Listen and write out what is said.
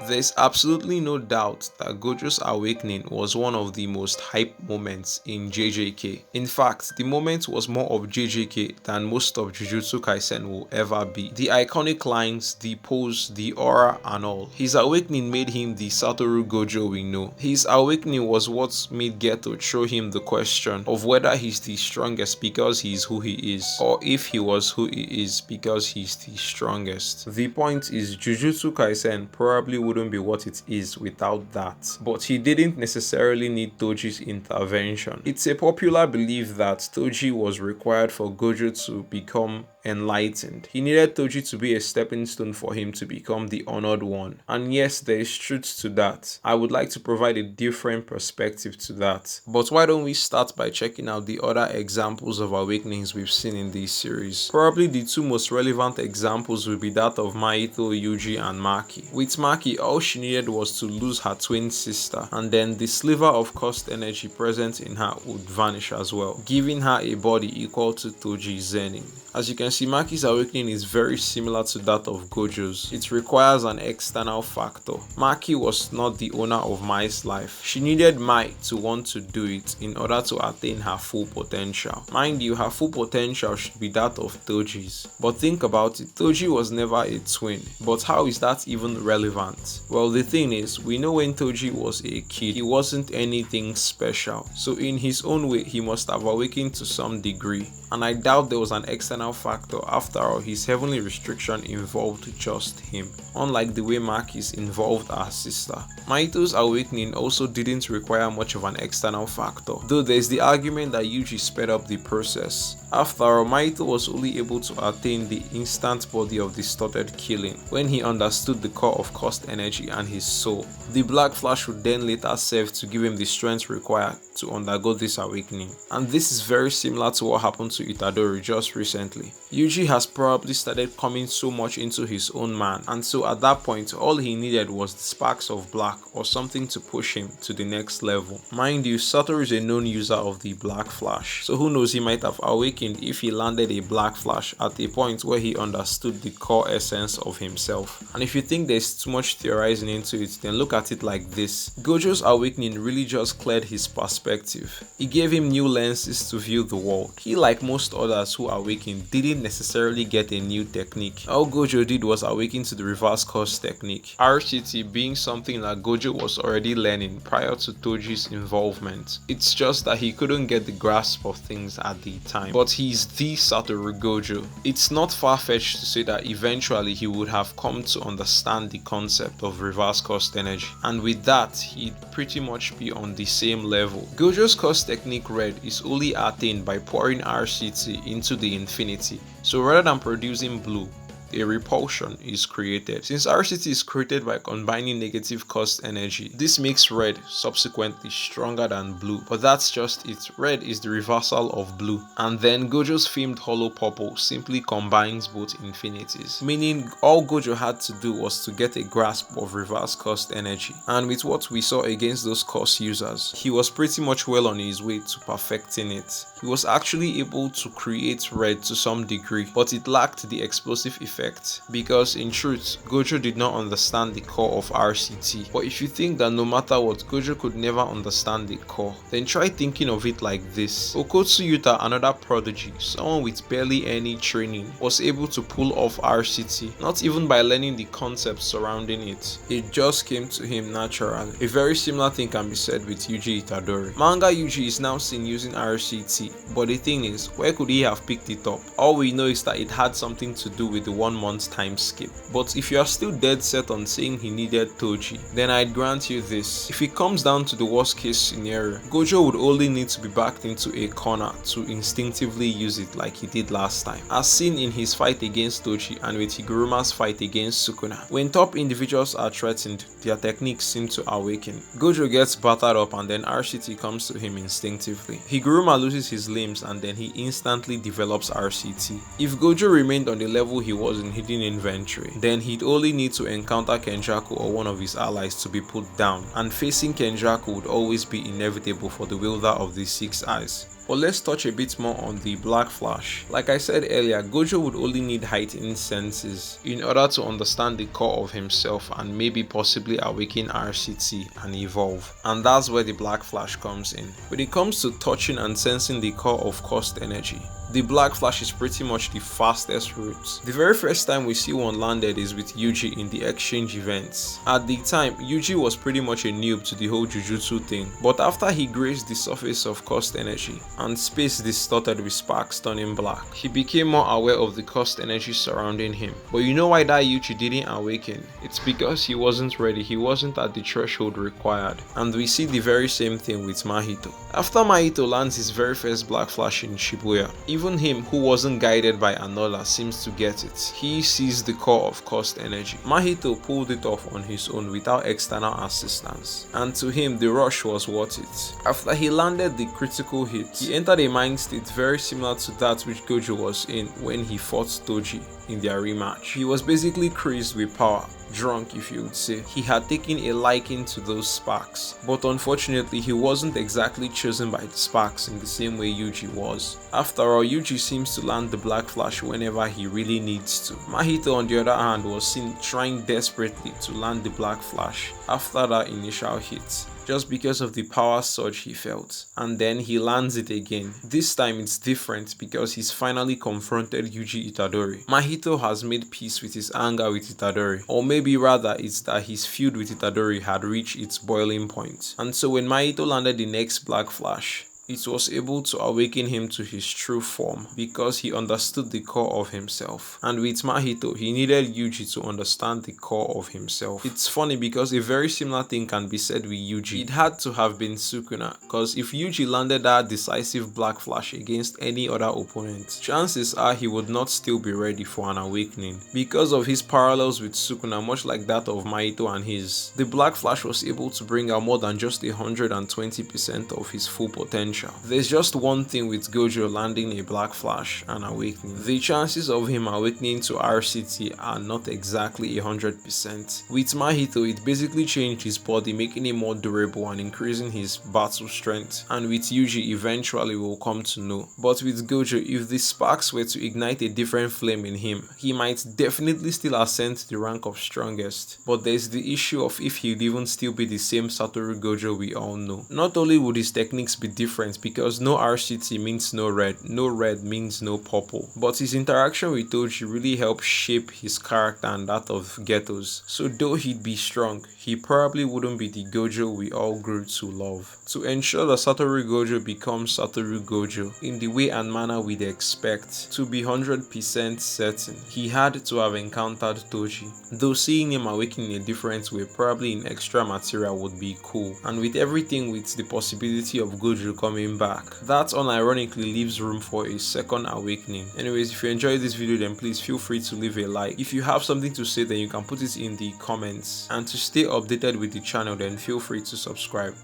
There's absolutely no doubt that Gojo's awakening was one of the most hype moments in JJK. In fact, the moment was more of JJK than most of Jujutsu Kaisen will ever be. The iconic lines, the pose, the aura and all. His awakening made him the Satoru Gojo we know. His awakening was what made Geto throw him the question of whether he's the strongest because he's who he is, or if he was who he is because he's the strongest. The point is, Jujutsu Kaisen probably wouldn't be what it is without that, but he didn't necessarily need Toji's intervention. It's a popular belief that Toji was required for Gojo to become enlightened. He needed Toji to be a stepping stone for him to become the honored one. And yes, there is truth to that. I would like to provide a different perspective to that. But why don't we start by checking out the other examples of awakenings we've seen in this series? Probably the two most relevant examples will be that of Mahito, Yuji, and Maki. With Maki, all she needed was to lose her twin sister, and then the sliver of cursed energy present in her would vanish as well, giving her a body equal to Toji's Zenin. As you can see, Maki's awakening is very similar to that of Gojo's. It requires an external factor. Maki was not the owner of Mai's life. She needed Mai to want to do it in order to attain her full potential. Mind you, her full potential should be that of Toji's. But think about it, Toji was never a twin. But how is that even relevant? Well, the thing is, we know when Toji was a kid, he wasn't anything special. So in his own way, he must have awakened to some degree. And I doubt there was an external factor. After all, his heavenly restriction involved just him, unlike the way Maki's involved her sister. Mahito's awakening also didn't require much of an external factor, though there's the argument that Yuji sped up the process. After all, Mahito was only able to attain the instant body of distorted killing when he understood the core of cursed energy and his soul. The Black Flash would then later serve to give him the strength required to undergo this awakening. And this is very similar to what happened to Itadori just recently. Yuji has probably started coming so much into his own man, and so at that point all he needed was the sparks of black or something to push him to the next level. Mind you, Satoru is a known user of the Black Flash, so who knows, he might have awakened if he landed a Black Flash at a point where he understood the core essence of himself. And if you think there's too much theorizing into it, then look at it like this. Gojo's awakening really just cleared his perspective. It gave him new lenses to view the world. He, like most others who awakened, didn't necessarily get a new technique. All Gojo did was awaken to the reverse curse technique, RCT being something that Gojo was already learning prior to Toji's involvement. It's just that he couldn't get the grasp of things at the time. But he's the Satoru Gojo. It's not far-fetched to say that eventually he would have come to understand the concept of reverse curse energy, and with that, he'd pretty much be on the same level. Gojo's curse technique Red is only attained by pouring RCT into the infinity, so rather than producing blue, a repulsion is created. Since RCT is created by combining negative cost energy, this makes red subsequently stronger than blue, but that's just it. Red is the reversal of blue, and then Gojo's famed hollow purple simply combines both infinities, meaning all Gojo had to do was to get a grasp of reverse cost energy, and with what we saw against those cost users, he was pretty much well on his way to perfecting it. He was actually able to create red to some degree, but it lacked the explosive effect, because in truth, Gojo did not understand the core of RCT. But if you think that no matter what, Gojo could never understand the core, then try thinking of it like this. Okotsu Yuta, another prodigy, someone with barely any training, was able to pull off RCT, not even by learning the concepts surrounding it. It just came to him naturally. A very similar thing can be said with Yuji Itadori. Manga Yuji is now seen using RCT, but the thing is, where could he have picked it up? All we know is that it had something to do with the 1 month time skip. But if you are still dead set on saying he needed Toji, then I'd grant you this. If it comes down to the worst case scenario, Gojo would only need to be backed into a corner to instinctively use it like he did last time, as seen in his fight against Toji and with Higuruma's fight against Sukuna. When top individuals are threatened, their techniques seem to awaken. Gojo gets battered up and then RCT comes to him instinctively. Higuruma loses his limbs and then he instantly develops RCT. If Gojo remained on the level he was in Hidden Inventory, then he'd only need to encounter Kenjaku or one of his allies to be put down, and facing Kenjaku would always be inevitable for the wielder of the 6 eyes. But let's touch a bit more on the Black Flash. Like I said earlier, Gojo would only need heightened senses in order to understand the core of himself and maybe possibly awaken RCT and evolve. And that's where the Black Flash comes in. When it comes to touching and sensing the core of cursed energy, the Black Flash is pretty much the fastest route. The very first time we see one landed is with Yuji in the exchange events. At the time, Yuji was pretty much a noob to the whole Jujutsu thing, but after he grazed the surface of cursed energy and space distorted with sparks turning black, he became more aware of the cursed energy surrounding him. But you know why that Yuji didn't awaken? It's because he wasn't ready, he wasn't at the threshold required. And we see the very same thing with Mahito. After Mahito lands his very first Black Flash in Shibuya, even him, who wasn't guided by Anola, seems to get it. He sees the core of cursed energy. Mahito pulled it off on his own without external assistance, and to him the rush was worth it. After he landed the critical hit, he entered a mind state very similar to that which Gojo was in when he fought Toji in their rematch. He was basically crazed with power, drunk if you would say. He had taken a liking to those sparks, but unfortunately he wasn't exactly chosen by the sparks in the same way Yuji was. After all, Yuji seems to land the Black Flash whenever he really needs to. Mahito on the other hand was seen trying desperately to land the Black Flash after that initial hit, just because of the power surge he felt, and then he lands it again. This time it's different because he's finally confronted Yuji Itadori. Mahito has made peace with his anger with Itadori, or maybe rather it's that his feud with Itadori had reached its boiling point. And so when Mahito landed the next Black Flash, it was able to awaken him to his true form because he understood the core of himself. And with Mahito, he needed Yuji to understand the core of himself. It's funny because a very similar thing can be said with Yuji. It had to have been Sukuna, because if Yuji landed that decisive Black Flash against any other opponent, chances are he would not still be ready for an awakening. Because of his parallels with Sukuna, much like that of Mahito and his, the Black Flash was able to bring out more than just 120% of his full potential. There's just one thing with Gojo landing a Black Flash and awakening. The chances of him awakening to RCT are not exactly 100%. With Mahito, it basically changed his body, making him more durable and increasing his battle strength. And with Yuji, eventually we'll come to know. But with Gojo, if the sparks were to ignite a different flame in him, he might definitely still ascend to the rank of strongest. But there's the issue of if he'd even still be the same Satoru Gojo we all know. Not only would his techniques be different, because no RCT means no red means no purple, but his interaction with Toji really helped shape his character and that of Geto's. So though he'd be strong, he probably wouldn't be the Gojo we all grew to love. To ensure that Satoru Gojo becomes Satoru Gojo in the way and manner we'd expect, to be 100% certain, he had to have encountered Toji. Though seeing him awaken in a different way, probably in extra material, would be cool. And with everything with the possibility of Gojo coming back, that unironically leaves room for a second awakening. Anyways, if you enjoyed this video, then please feel free to leave a like. If you have something to say, then you can put it in the comments. And to stay updated with the channel, then feel free to subscribe.